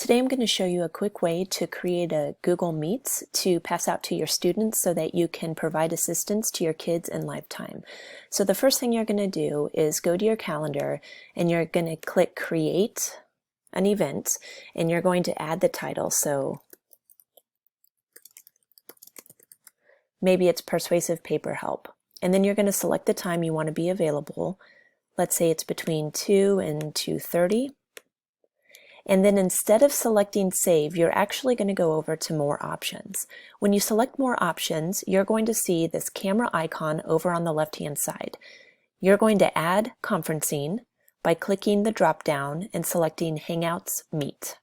Today I'm going to show you a quick way to create a Google Meets to pass out to your students so that you can provide assistance to your kids in lifetime. So the first thing you're going to do is go to your calendar and you're going to click Create an Event and you're going to add the title. So maybe it's Persuasive Paper Help. And then you're going to select the time you want to be available. Let's say it's between 2 and 2:30. And then instead of selecting Save, you're actually going to go over to More Options. When you select More Options, you're going to see this camera icon over on the left-hand side. You're going to add conferencing by clicking the drop-down and selecting Hangouts Meet.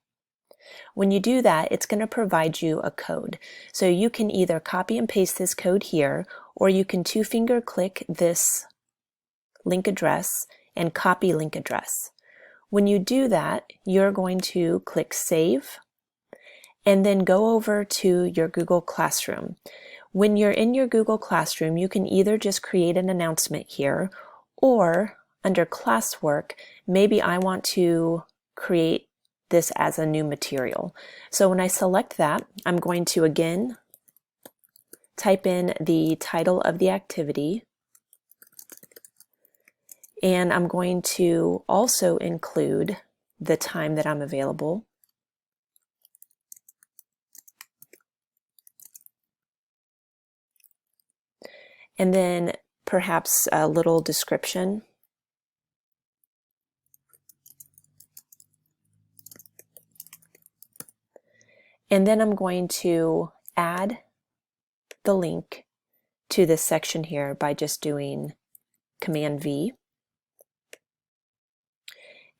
When you do that, it's going to provide you a code. So you can either copy and paste this code here, or you can two-finger click this link address and copy link address. When you do that, you're going to click Save and then go over to your Google Classroom. When you're in your Google Classroom, you can either just create an announcement here, or under Classwork, maybe I want to create this as a new material. So when I select that, I'm going to again type in the title of the activity. And I'm going to also include the time that I'm available. And then perhaps a little description. And then I'm going to add the link to this section here by just doing Command V.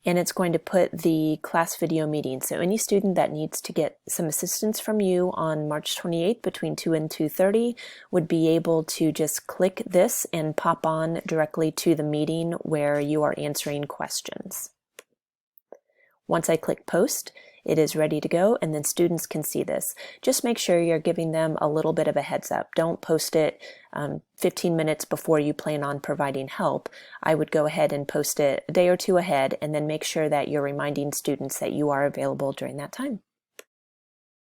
And it's going to put the class video meeting. So any student that needs to get some assistance from you on March 28th between 2 and 2:30 would be able to just click this and pop on directly to the meeting where you are answering questions. Once I click Post, it is ready to go, and then students can see this. Just make sure you're giving them a little bit of a heads up. Don't post it 15 minutes before you plan on providing help. I would go ahead and post it a day or two ahead, and then make sure that you're reminding students that you are available during that time.